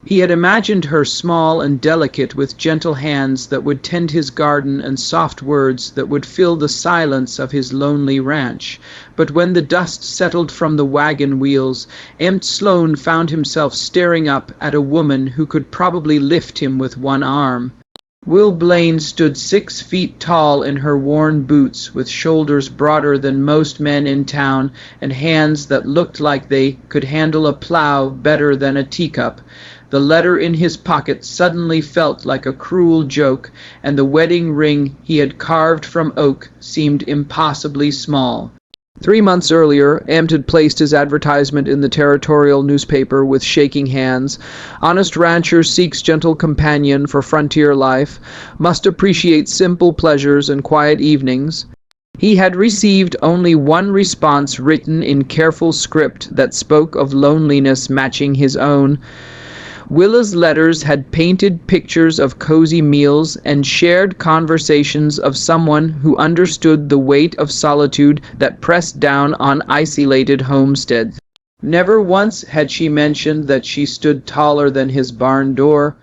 He had imagined her small and delicate, with gentle hands that would tend his garden and soft words that would fill the silence of his lonely ranch. But when the dust settled from the wagon wheels, Emmet Sloane found himself staring up at a woman who could probably lift him with one arm. Will Blaine stood 6 feet tall in her worn boots, with shoulders broader than most men in town and hands that looked like they could handle a plow better than a teacup. The letter in his pocket suddenly felt like a cruel joke, and the wedding ring he had carved from oak seemed impossibly small. 3 months earlier, Emmet had placed his advertisement in the territorial newspaper with shaking hands. Honest rancher seeks gentle companion for frontier life, must appreciate simple pleasures and quiet evenings. He had received only one response written in careful script that spoke of loneliness matching his own. Willa's letters had painted pictures of cozy meals and shared conversations of someone who understood the weight of solitude that pressed down on isolated homesteads. Never once had she mentioned that she stood taller than his barn door.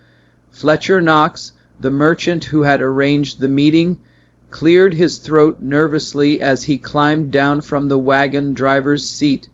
Fletcher Knox, the merchant who had arranged the meeting, cleared his throat nervously as he climbed down from the wagon driver's seat.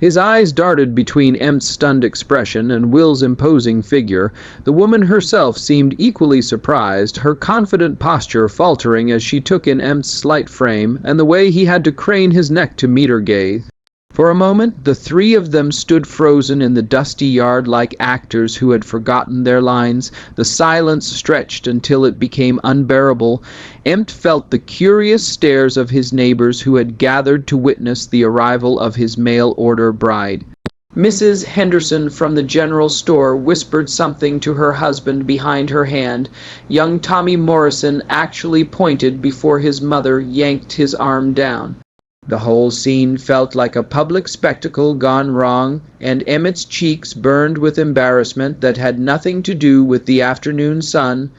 His eyes darted between Emmet's stunned expression and Will's imposing figure. The woman herself seemed equally surprised, her confident posture faltering as she took in Emmet's slight frame and the way he had to crane his neck to meet her gaze. For a moment, the 3 of them stood frozen in the dusty yard like actors who had forgotten their lines. The silence stretched until it became unbearable. Emmet felt the curious stares of his neighbors who had gathered to witness the arrival of his mail-order bride. Mrs. Henderson from the general store whispered something to her husband behind her hand. Young Tommy Morrison actually pointed before his mother yanked his arm down. The whole scene felt like a public spectacle gone wrong, and Emmet's cheeks burned with embarrassment that had nothing to do with the afternoon sun.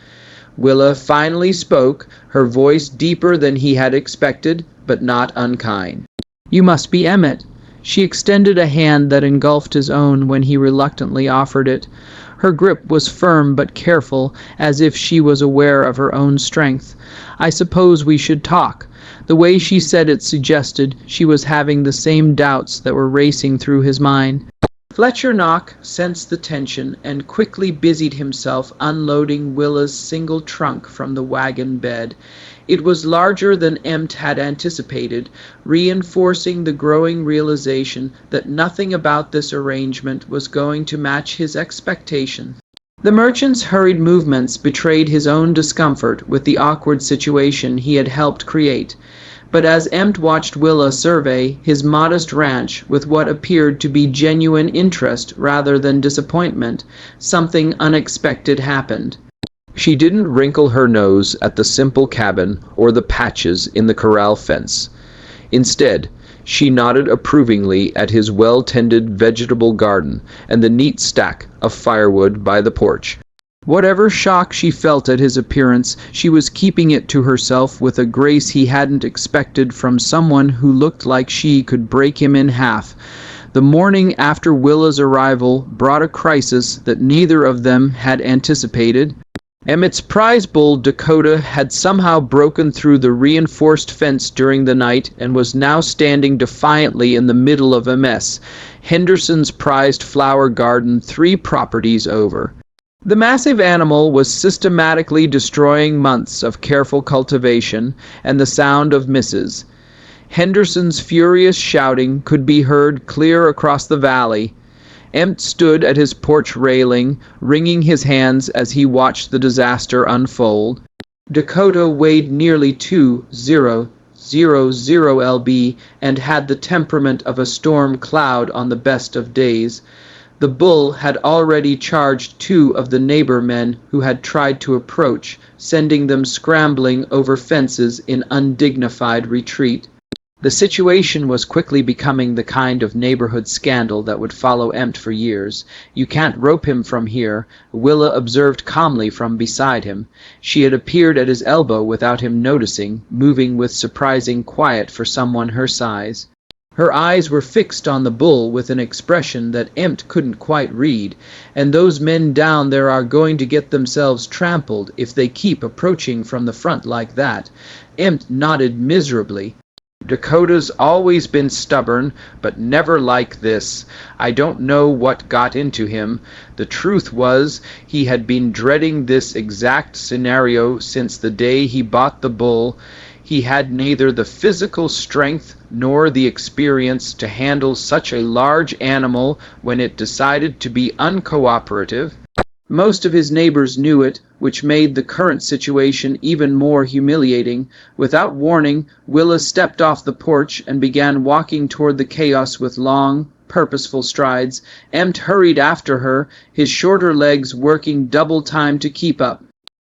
Willa finally spoke, her voice deeper than he had expected, but not unkind. "You must be Emmet." She extended a hand that engulfed his own when he reluctantly offered it. Her grip was firm but careful, as if she was aware of her own strength. "I suppose we should talk." The way she said it suggested she was having the same doubts that were racing through his mind. Fletcher Knox sensed the tension and quickly busied himself unloading Willa's single trunk from the wagon bed. It was larger than Emmet had anticipated, reinforcing the growing realization that nothing about this arrangement was going to match his expectations. The merchant's hurried movements betrayed his own discomfort with the awkward situation he had helped create. But as Emmet watched Willa survey his modest ranch with what appeared to be genuine interest rather than disappointment, something unexpected happened. She didn't wrinkle her nose at the simple cabin or the patches in the corral fence. Instead, she nodded approvingly at his well-tended vegetable garden and the neat stack of firewood by the porch. Whatever shock she felt at his appearance, she was keeping it to herself with a grace he hadn't expected from someone who looked like she could break him in half. The morning after Willa's arrival brought a crisis that neither of them had anticipated. Emmet's prize bull Dakota had somehow broken through the reinforced fence during the night and was now standing defiantly in the middle of a mess. Henderson's prized flower garden 3 properties over. The massive animal was systematically destroying months of careful cultivation and the sound of misses. Henderson's furious shouting could be heard clear across the valley. Emmet stood at his porch railing, wringing his hands as he watched the disaster unfold. Dakota weighed nearly 2,000 lb and had the temperament of a storm cloud on the best of days. The bull had already charged 2 of the neighbor men who had tried to approach, sending them scrambling over fences in undignified retreat. The situation was quickly becoming the kind of neighborhood scandal that would follow Emmet for years. "You can't rope him from here," Willa observed calmly from beside him. She had appeared at his elbow without him noticing, moving with surprising quiet for someone her size. Her eyes were fixed on the bull with an expression that Empt couldn't quite read, and those men down there are going to get themselves trampled if they keep approaching from the front like that. Empt nodded miserably. Dakota's always been stubborn, but never like this. I don't know what got into him. The truth was, he had been dreading this exact scenario since the day he bought the bull. He had neither the physical strength nor the experience to handle such a large animal when it decided to be uncooperative. Most of his neighbors knew it, which made the current situation even more humiliating. Without warning, Willa stepped off the porch and began walking toward the chaos with long, purposeful strides. Empt hurried after her, his shorter legs working double time to keep up.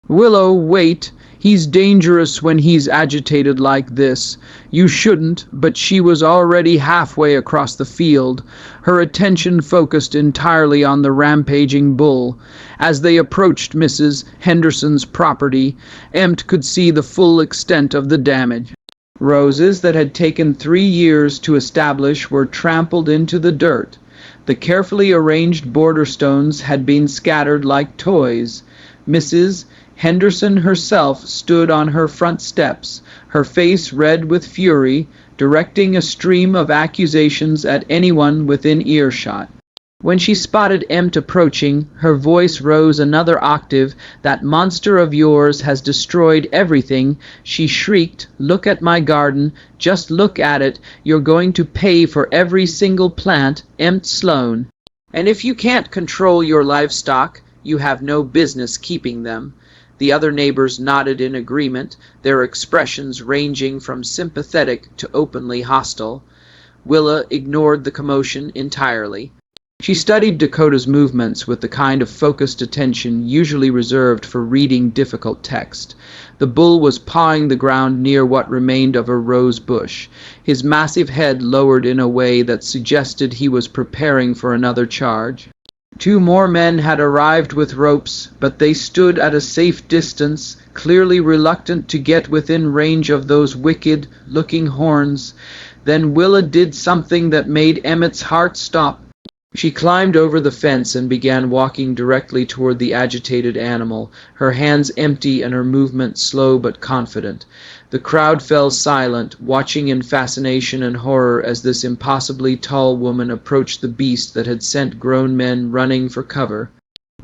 "Willow, wait. He's dangerous when he's agitated like this. You shouldn't," but she was already halfway across the field, her attention focused entirely on the rampaging bull. As they approached Mrs. Henderson's property, Empt could see the full extent of the damage. Roses that had taken 3 years to establish were trampled into the dirt. The carefully arranged border stones had been scattered like toys. Mrs. Henderson herself stood on her front steps, her face red with fury, directing a stream of accusations at anyone within earshot. When she spotted Empt approaching, her voice rose another octave. "That monster of yours has destroyed everything," she shrieked. "Look at my garden. Just look at it. You're going to pay for every single plant, Empt Sloane. And if you can't control your livestock, you have no business keeping them." The other neighbors nodded in agreement, their expressions ranging from sympathetic to openly hostile. Willa ignored the commotion entirely. She studied Dakota's movements with the kind of focused attention usually reserved for reading difficult text. The bull was pawing the ground near what remained of a rose bush, his massive head lowered in a way that suggested he was preparing for another charge. 2 more men had arrived with ropes, but they stood at a safe distance, clearly reluctant to get within range of those wicked-looking horns. Then Willa did something that made Emmett's heart stop. She climbed over the fence and began walking directly toward the agitated animal, her hands empty and her movement slow but confident. The crowd fell silent, watching in fascination and horror as this impossibly tall woman approached the beast that had sent grown men running for cover.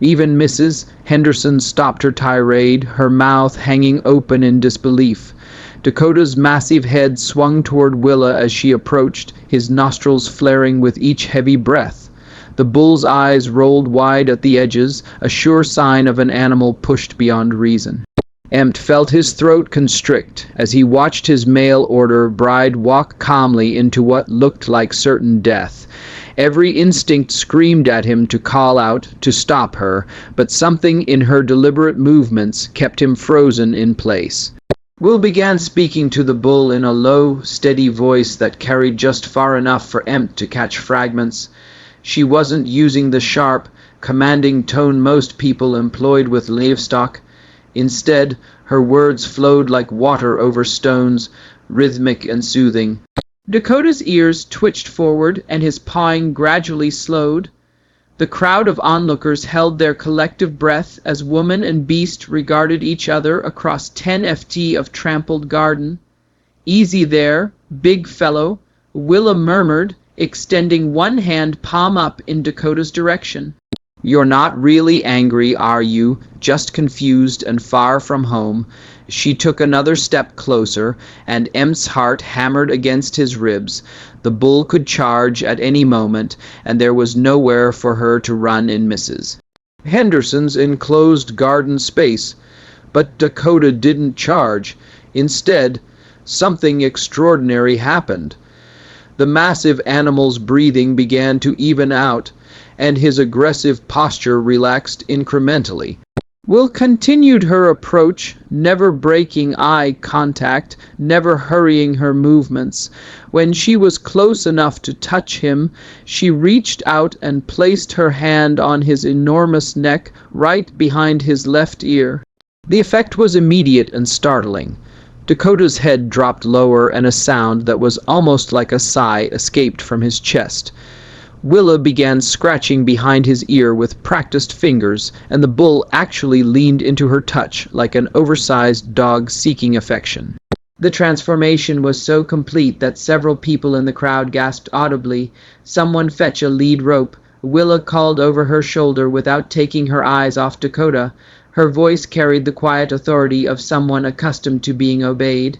Even Mrs. Henderson stopped her tirade, her mouth hanging open in disbelief. Dakota's massive head swung toward Willa as she approached, his nostrils flaring with each heavy breath. The bull's eyes rolled wide at the edges, a sure sign of an animal pushed beyond reason. Empt felt his throat constrict as he watched his mail-order bride walk calmly into what looked like certain death. Every instinct screamed at him to call out, to stop her, but something in her deliberate movements kept him frozen in place. Will began speaking to the bull in a low, steady voice that carried just far enough for Empt to catch fragments. She wasn't using the sharp, commanding tone most people employed with livestock. Instead, her words flowed like water over stones, rhythmic and soothing. Dakota's ears twitched forward and his pawing gradually slowed. The crowd of onlookers held their collective breath as woman and beast regarded each other across 10 ft of trampled garden. "Easy there, big fellow," Willa murmured, extending one hand palm up in Dakota's direction. "You're not really angry, are you? Just confused and far from home." She took another step closer, and Empt's heart hammered against his ribs. The bull could charge at any moment, and there was nowhere for her to run in Mrs. Henderson's enclosed garden space. But Dakota didn't charge. Instead, something extraordinary happened. The massive animal's breathing began to even out, and his aggressive posture relaxed incrementally. Will continued her approach, never breaking eye contact, never hurrying her movements. When she was close enough to touch him, she reached out and placed her hand on his enormous neck right behind his left ear. The effect was immediate and startling. Dakota's head dropped lower and a sound that was almost like a sigh escaped from his chest. Willa began scratching behind his ear with practiced fingers, and the bull actually leaned into her touch like an oversized dog seeking affection. The transformation was so complete that several people in the crowd gasped audibly. "Someone fetch a lead rope," Willa called over her shoulder without taking her eyes off Dakota. Her voice carried the quiet authority of someone accustomed to being obeyed.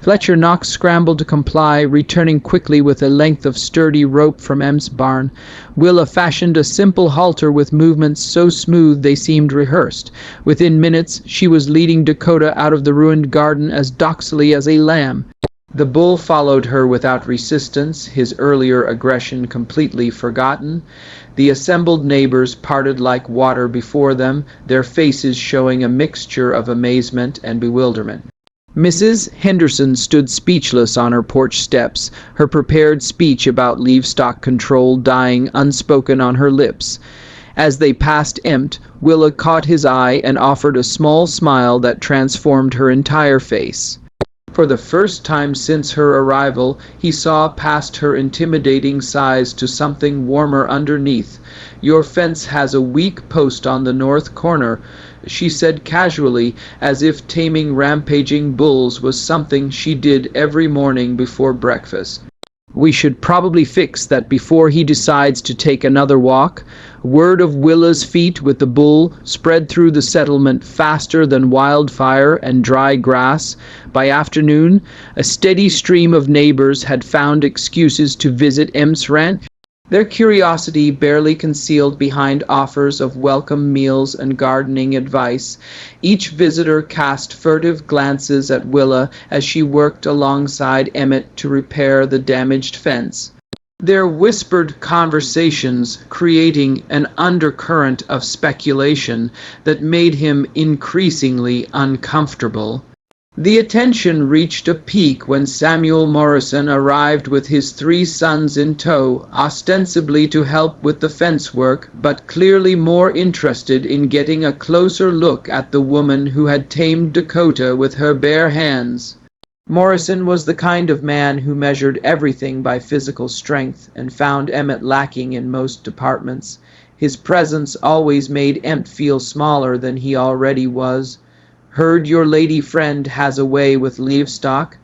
Fletcher Knox scrambled to comply, returning quickly with a length of sturdy rope from M's barn. Willa fashioned a simple halter with movements so smooth they seemed rehearsed. Within minutes, she was leading Dakota out of the ruined garden as docilely as a lamb. The bull followed her without resistance, his earlier aggression completely forgotten. The assembled neighbors parted like water before them, their faces showing a mixture of amazement and bewilderment. Mrs. Henderson stood speechless on her porch steps, her prepared speech about livestock control dying unspoken on her lips. As they passed Empt, Willa caught his eye and offered a small smile that transformed her entire face. For the first time since her arrival, he saw past her intimidating size to something warmer underneath. "Your fence has a weak post on the north corner," she said casually, as if taming rampaging bulls was something she did every morning before breakfast. "We should probably fix that before he decides to take another walk." Word of Willa's feat with the bull spread through the settlement faster than wildfire and dry grass. By afternoon, a steady stream of neighbors had found excuses to visit M's ranch, their curiosity barely concealed behind offers of welcome meals and gardening advice. Each visitor cast furtive glances at Willa as she worked alongside Emmett to repair the damaged fence. Their whispered conversations creating an undercurrent of speculation that made him increasingly uncomfortable. The attention reached a peak when Samuel Morrison arrived with his 3 sons in tow, ostensibly to help with the fence work, but clearly more interested in getting a closer look at the woman who had tamed Dakota with her bare hands. Morrison was the kind of man who measured everything by physical strength and found Emmett lacking in most departments. His presence always made Emmett feel smaller than he already was. "Heard your lady friend has a way with livestock,"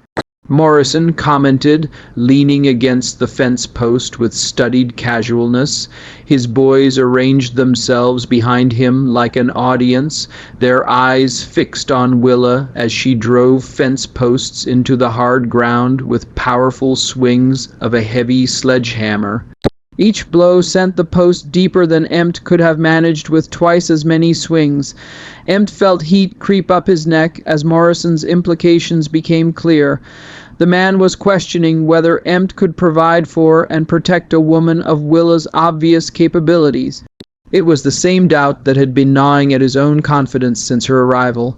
Morrison commented, leaning against the fence post with studied casualness. His boys arranged themselves behind him like an audience, their eyes fixed on Willa as she drove fence posts into the hard ground with powerful swings of a heavy sledgehammer. Each blow sent the post deeper than Empt could have managed with twice as many swings. Empt felt heat creep up his neck as Morrison's implications became clear. The man was questioning whether Empt could provide for and protect a woman of Willa's obvious capabilities. It was the same doubt that had been gnawing at his own confidence since her arrival,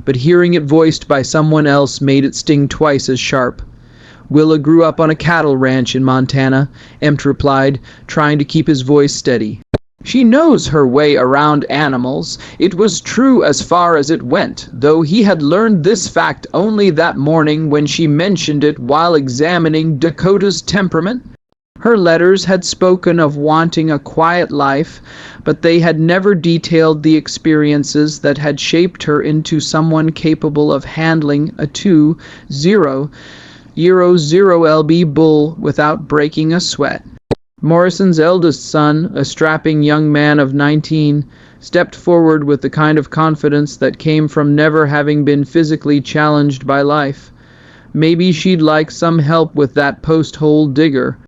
but hearing it voiced by someone else made it sting twice as sharp. "Willa grew up on a cattle ranch in Montana," Empt replied, trying to keep his voice steady. "She knows her way around animals." It was true as far as it went, though he had learned this fact only that morning when she mentioned it while examining Dakota's temperament. Her letters had spoken of wanting a quiet life, but they had never detailed the experiences that had shaped her into someone capable of handling a 2-0 0-0 bull without breaking a sweat. Morrison's eldest son, a strapping young man of 19, stepped forward with the kind of confidence that came from never having been physically challenged by life. "Maybe she'd like some help with that post-hole digger,"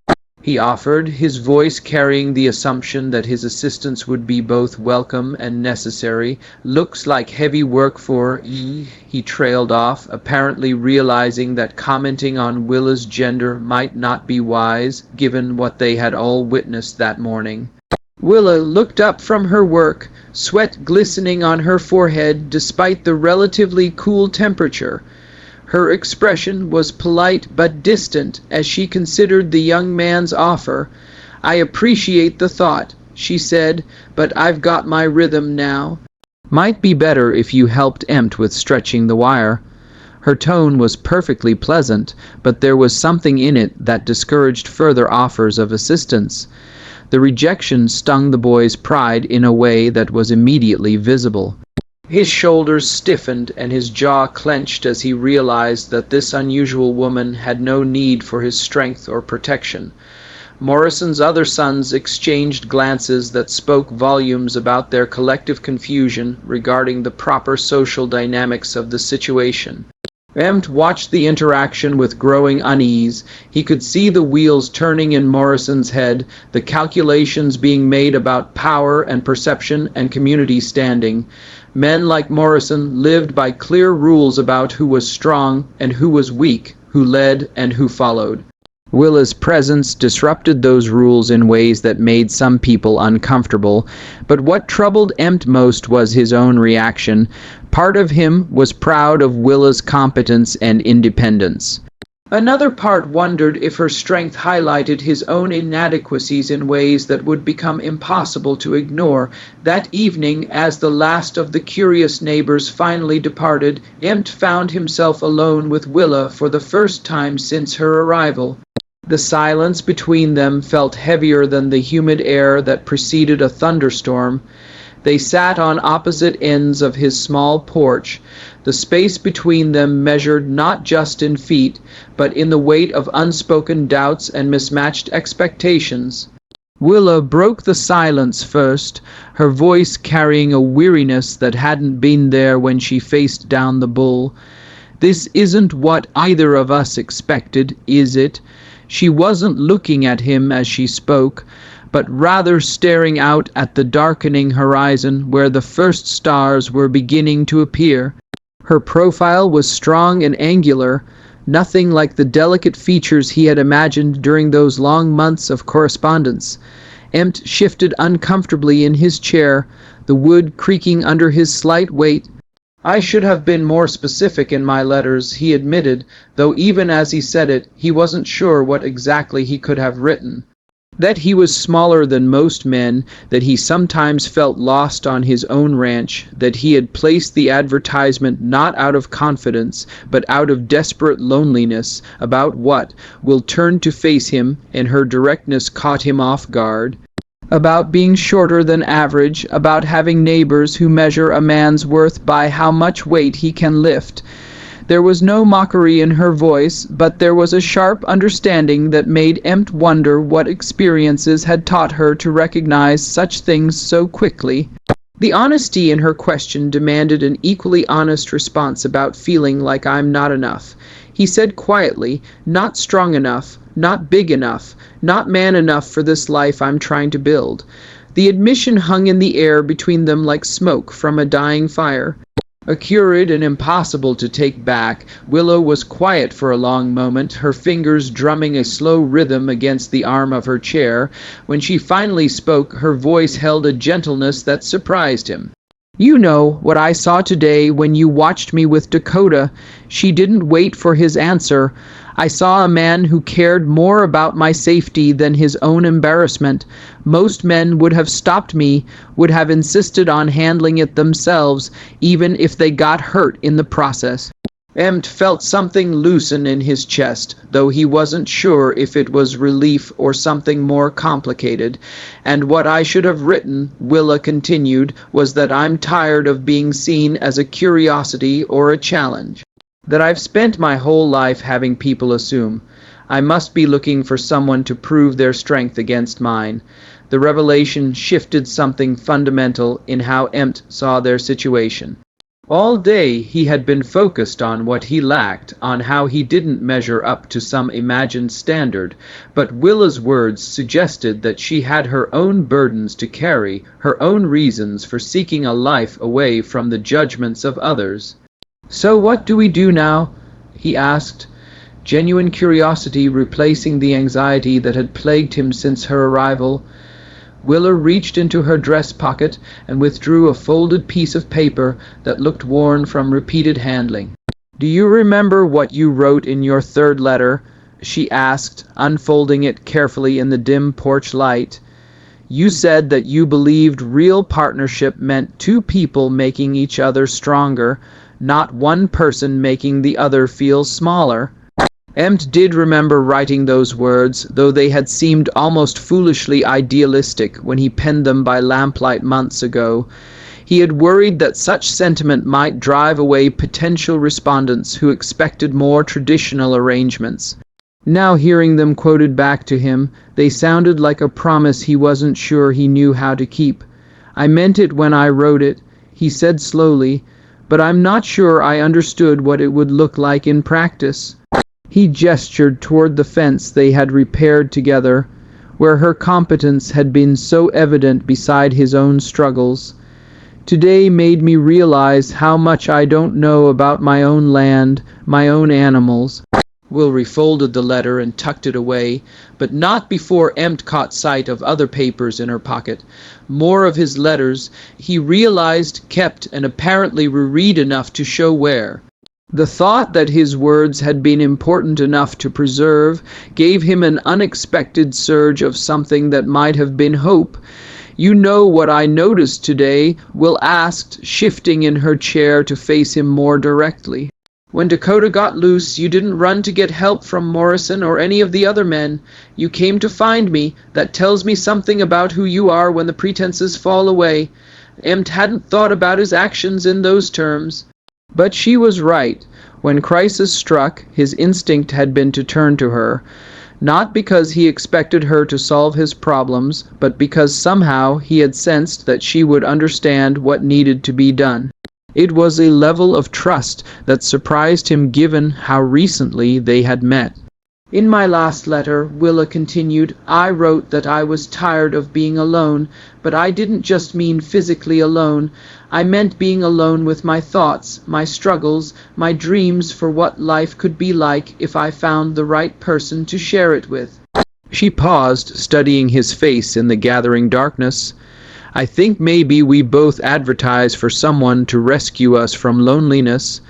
he offered, his voice carrying the assumption that his assistance would be both welcome and necessary. "Looks like heavy work for he trailed off, apparently realizing that commenting on Willa's gender might not be wise, given what they had all witnessed that morning. Willa looked up from her work, sweat glistening on her forehead despite the relatively cool temperature. Her expression was polite but distant as she considered the young man's offer. "I appreciate the thought," she said, "but I've got my rhythm now. Might be better if you helped Empt with stretching the wire." Her tone was perfectly pleasant, but there was something in it that discouraged further offers of assistance. The rejection stung the boy's pride in a way that was immediately visible. His shoulders stiffened and his jaw clenched as he realized that this unusual woman had no need for his strength or protection. Morrison's other sons exchanged glances that spoke volumes about their collective confusion regarding the proper social dynamics of the situation. Emmet watched the interaction with growing unease. He could see the wheels turning in Morrison's head, the calculations being made about power and perception and community standing. Men like Morrison lived by clear rules about who was strong and who was weak, who led and who followed. Willa's presence disrupted those rules in ways that made some people uncomfortable, but what troubled Emmet most was his own reaction. Part of him was proud of Willa's competence and independence. Another part wondered if her strength highlighted his own inadequacies in ways that would become impossible to ignore. That evening, as the last of the curious neighbors finally departed, Emmet found himself alone with Willa for the first time since her arrival. The silence between them felt heavier than the humid air that preceded a thunderstorm. They sat on opposite ends of his small porch. The space between them measured not just in feet, but in the weight of unspoken doubts and mismatched expectations. Willa broke the silence first, her voice carrying a weariness that hadn't been there when she faced down the bull. "This isn't what either of us expected, is it?" She wasn't looking at him as she spoke, but rather staring out at the darkening horizon where the first stars were beginning to appear. Her profile was strong and angular, nothing like the delicate features he had imagined during those long months of correspondence. Emmet shifted uncomfortably in his chair, the wood creaking under his slight weight. "I should have been more specific in my letters," he admitted, though even as he said it, he wasn't sure what exactly he could have written. That he was smaller than most men, that he sometimes felt lost on his own ranch, that he had placed the advertisement not out of confidence, but out of desperate loneliness, about what Will turned to face him, and her directness caught him off guard. About being shorter than average, about having neighbors who measure a man's worth by how much weight he can lift. There was no mockery in her voice, but there was a sharp understanding that made Emmet wonder what experiences had taught her to recognize such things so quickly. The honesty in her question demanded an equally honest response about feeling like I'm not enough. He said quietly, "Not strong enough, not big enough, not man enough for this life I'm trying to build." The admission hung in the air between them like smoke from a dying fire. Acrid and impossible to take back, Willow was quiet for a long moment, her fingers drumming a slow rhythm against the arm of her chair. When she finally spoke, her voice held a gentleness that surprised him. "You know what I saw today when you watched me with Dakota." She didn't wait for his answer. "I saw a man who cared more about my safety than his own embarrassment. Most men would have stopped me, would have insisted on handling it themselves, even if they got hurt in the process." Emmet felt something loosen in his chest, though he wasn't sure if it was relief or something more complicated. "And what I should have written," Willa continued, "was that I'm tired of being seen as a curiosity or a challenge. That I've spent my whole life having people assume I must be looking for someone to prove their strength against mine." The revelation shifted something fundamental in how Emmet saw their situation. All day he had been focused on what he lacked, on how he didn't measure up to some imagined standard, but Willa's words suggested that she had her own burdens to carry, her own reasons for seeking a life away from the judgments of others. "So what do we do now?" he asked, genuine curiosity replacing the anxiety that had plagued him since her arrival. Willa reached into her dress pocket and withdrew a folded piece of paper that looked worn from repeated handling. "Do you remember what you wrote in your third letter?" she asked, unfolding it carefully in the dim porch light. "You said that you believed real partnership meant two people making each other stronger, not one person making the other feel smaller. Emmet did remember writing those words, though they had seemed almost foolishly idealistic when he penned them by lamplight months ago. He had worried that such sentiment might drive away potential respondents who expected more traditional arrangements. Now hearing them quoted back to him, they sounded like a promise he wasn't sure he knew how to keep. "I meant it when I wrote it," he said slowly, "but I'm not sure I understood what it would look like in practice." He gestured toward the fence they had repaired together, where her competence had been so evident beside his own struggles. "Today made me realize how much I don't know about my own land, my own animals." Will refolded the letter and tucked it away, but not before Emmet caught sight of other papers in her pocket. More of his letters, he realized, kept and apparently reread enough to show where. The thought that his words had been important enough to preserve gave him an unexpected surge of something that might have been hope. "You know what I noticed today?" Will asked, shifting in her chair to face him more directly. "When Dakota got loose, you didn't run to get help from Morrison or any of the other men. You came to find me. That tells me something about who you are when the pretenses fall away." Emmet hadn't thought about his actions in those terms. But she was right. When crisis struck, his instinct had been to turn to her. Not because he expected her to solve his problems, but because somehow he had sensed that she would understand what needed to be done. It was a level of trust that surprised him given how recently they had met. "In my last letter," Willa continued, "I wrote that I was tired of being alone, but I didn't just mean physically alone. I meant being alone with my thoughts, my struggles, my dreams for what life could be like if I found the right person to share it with." She paused, studying his face in the gathering darkness. "I think maybe we both advertise for someone to rescue us from loneliness.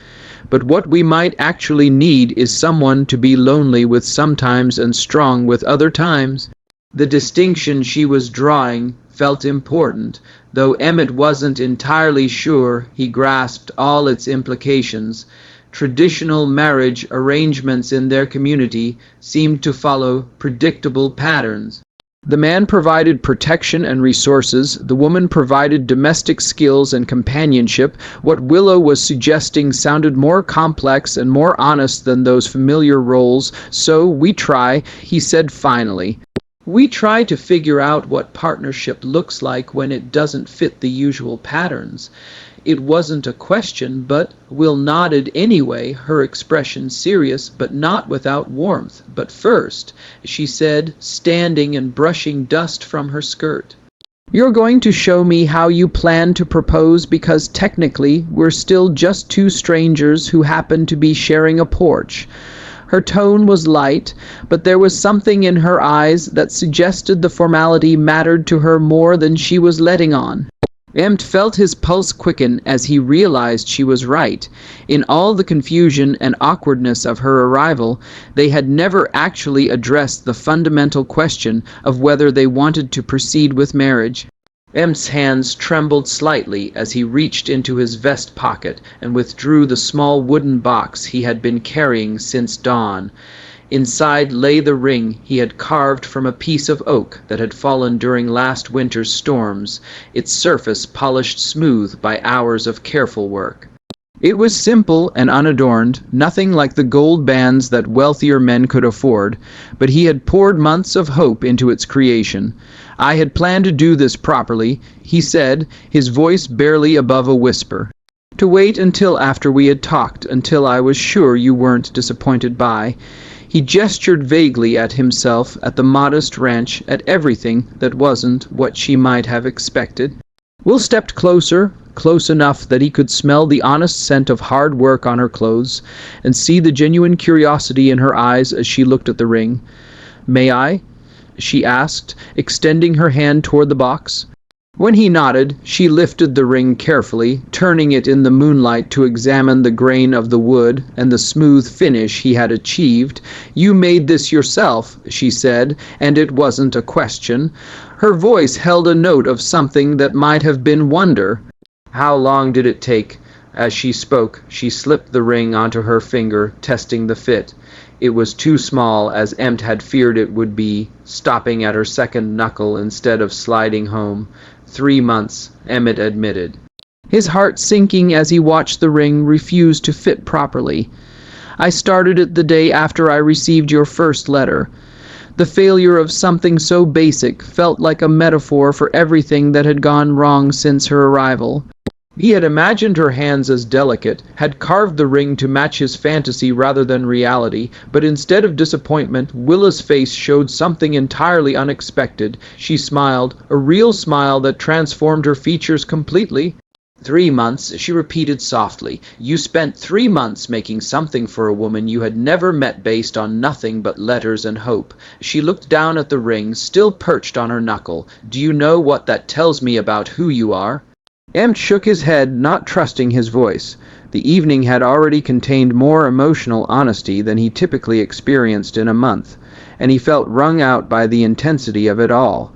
But what we might actually need is someone to be lonely with sometimes and strong with other times." The distinction she was drawing felt important, though Emmet wasn't entirely sure he grasped all its implications. Traditional marriage arrangements in their community seemed to follow predictable patterns. The man provided protection and resources, the woman provided domestic skills and companionship. What Willow was suggesting sounded more complex and more honest than those familiar roles. "So we try," he said finally. "We try to figure out what partnership looks like when it doesn't fit the usual patterns." It wasn't a question, but Will nodded anyway, her expression serious, but not without warmth. "But first," she said, standing and brushing dust from her skirt, "you're going to show me how you plan to propose, because technically we're still just two strangers who happen to be sharing a porch." Her tone was light, but there was something in her eyes that suggested the formality mattered to her more than she was letting on. Emmet felt his pulse quicken as he realized she was right. In all the confusion and awkwardness of her arrival, they had never actually addressed the fundamental question of whether they wanted to proceed with marriage. Emmet's hands trembled slightly as he reached into his vest pocket and withdrew the small wooden box he had been carrying since dawn. Inside lay the ring he had carved from a piece of oak that had fallen during last winter's storms, its surface polished smooth by hours of careful work. It was simple and unadorned, nothing like the gold bands that wealthier men could afford, but he had poured months of hope into its creation. "I had planned to do this properly," he said, his voice barely above a whisper. "To wait until after we had talked, until I was sure you weren't disappointed by." He gestured vaguely at himself, at the modest ranch, at everything that wasn't what she might have expected. Will stepped closer, close enough that he could smell the honest scent of hard work on her clothes, and see the genuine curiosity in her eyes as she looked at the ring. "May I?" she asked, extending her hand toward the box. When he nodded, she lifted the ring carefully, turning it in the moonlight to examine the grain of the wood and the smooth finish he had achieved. "You made this yourself," she said, and it wasn't a question. Her voice held a note of something that might have been wonder. "How long did it take?" As she spoke, she slipped the ring onto her finger, testing the fit. It was too small, as Empt had feared it would be, stopping at her second knuckle instead of sliding home. 3 months, Emmett admitted. His heart sinking as he watched the ring refuse to fit properly. I started it the day after I received your first letter. The failure of something so basic felt like a metaphor for everything that had gone wrong since her arrival. He had imagined her hands as delicate, had carved the ring to match his fantasy rather than reality, but instead of disappointment, Willa's face showed something entirely unexpected. She smiled, a real smile that transformed her features completely. 3 months, she repeated softly. You spent 3 months making something for a woman you had never met based on nothing but letters and hope. She looked down at the ring, still perched on her knuckle. Do you know what that tells me about who you are? Empt shook his head, not trusting his voice. The evening had already contained more emotional honesty than he typically experienced in a month, and he felt wrung out by the intensity of it all.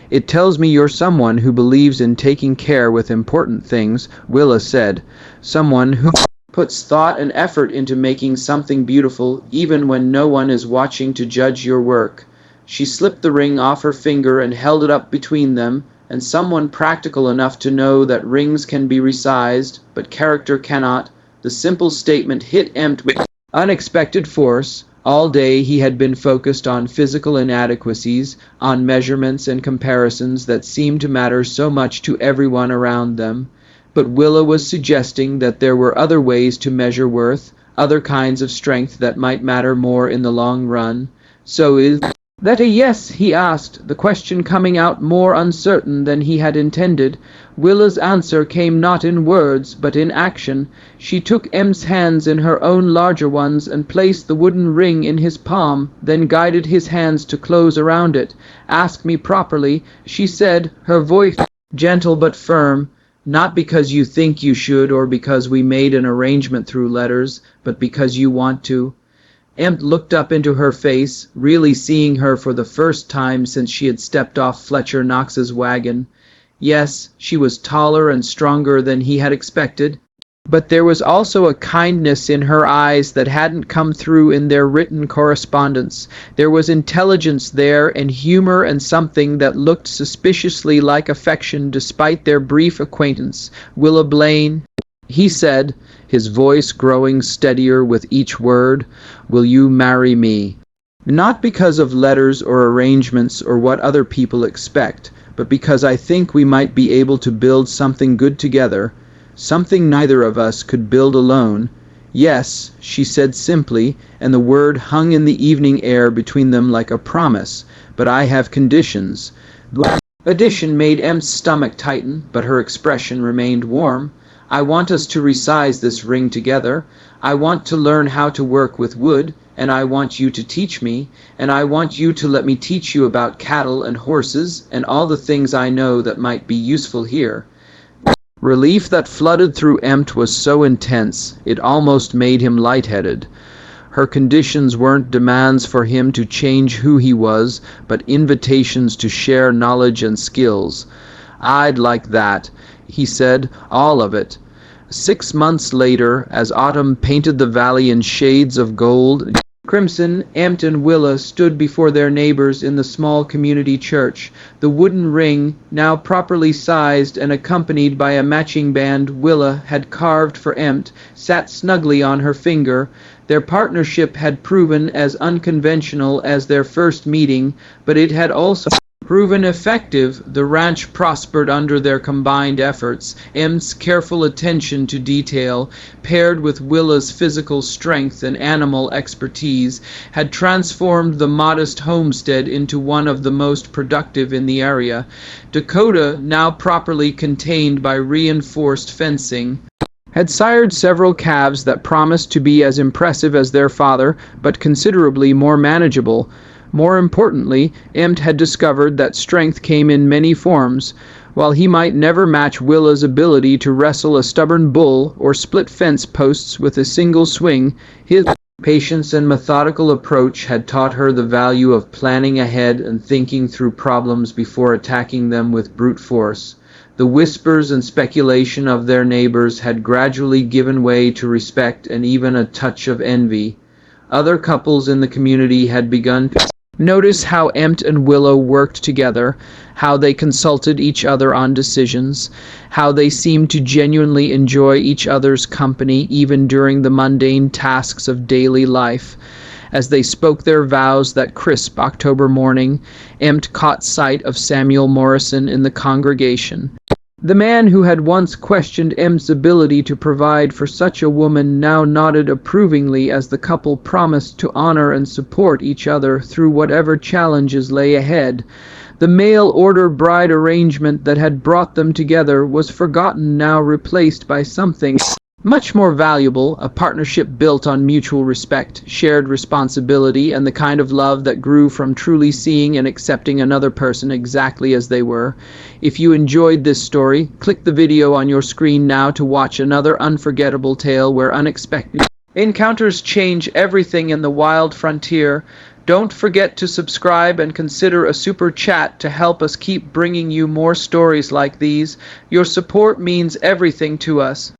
It tells me you're someone who believes in taking care with important things, Willa said. Someone who puts thought and effort into making something beautiful, even when no one is watching to judge your work. She slipped the ring off her finger and held it up between them, and someone practical enough to know that rings can be resized, but character cannot. The simple statement hit Empt with unexpected force. All day he had been focused on physical inadequacies, on measurements and comparisons that seemed to matter so much to everyone around them. But Willa was suggesting that there were other ways to measure worth, other kinds of strength that might matter more in the long run. So is that a yes? He asked, the question coming out more uncertain than he had intended. Willa's answer came not in words, but in action. She took M's hands in her own larger ones and placed the wooden ring in his palm, then guided his hands to close around it. Ask me properly, she said, her voice gentle but firm. Not because you think you should or because we made an arrangement through letters, but because you want to. Empt looked up into her face, really seeing her for the first time since she had stepped off Fletcher Knox's wagon. Yes, she was taller and stronger than he had expected, but there was also a kindness in her eyes that hadn't come through in their written correspondence. There was intelligence there and humor and something that looked suspiciously like affection despite their brief acquaintance. Willa Blaine, he said, his voice growing steadier with each word, will you marry me? Not because of letters or arrangements or what other people expect, but because I think we might be able to build something good together, something neither of us could build alone. Yes, she said simply, and the word hung in the evening air between them like a promise, but I have conditions. The addition made M's stomach tighten, but her expression remained warm. I want us to resize this ring together. I want to learn how to work with wood, and I want you to teach me, and I want you to let me teach you about cattle and horses and all the things I know that might be useful here. Relief that flooded through Empt was so intense, it almost made him lightheaded. Her conditions weren't demands for him to change who he was, but invitations to share knowledge and skills. I'd like that, he said, all of it. 6 months later, as autumn painted the valley in shades of gold, crimson, Empt and Willa stood before their neighbors in the small community church. The wooden ring, now properly sized and accompanied by a matching band Willa had carved for Empt, sat snugly on her finger. Their partnership had proven as unconventional as their first meeting, but it had also proven effective. The ranch prospered under their combined efforts. M's careful attention to detail, paired with Willa's physical strength and animal expertise, had transformed the modest homestead into one of the most productive in the area. Dakota, now properly contained by reinforced fencing, had sired several calves that promised to be as impressive as their father, but considerably more manageable. More importantly, Empt had discovered that strength came in many forms. While he might never match Willa's ability to wrestle a stubborn bull or split fence posts with a single swing, his patience and methodical approach had taught her the value of planning ahead and thinking through problems before attacking them with brute force. The whispers and speculation of their neighbors had gradually given way to respect and even a touch of envy. Other couples in the community had begun to notice how Empt and Willow worked together, how they consulted each other on decisions, how they seemed to genuinely enjoy each other's company even during the mundane tasks of daily life. As they spoke their vows that crisp October morning, Empt caught sight of Samuel Morrison in the congregation. The man who had once questioned M's ability to provide for such a woman now nodded approvingly as the couple promised to honor and support each other through whatever challenges lay ahead. The mail-order bride arrangement that had brought them together was forgotten, now replaced by something much more valuable, a partnership built on mutual respect, shared responsibility, and the kind of love that grew from truly seeing and accepting another person exactly as they were. If you enjoyed this story, click the video on your screen now to watch another unforgettable tale where unexpected encounters change everything in the wild frontier. Don't forget to subscribe and consider a super chat to help us keep bringing you more stories like these. Your support means everything to us.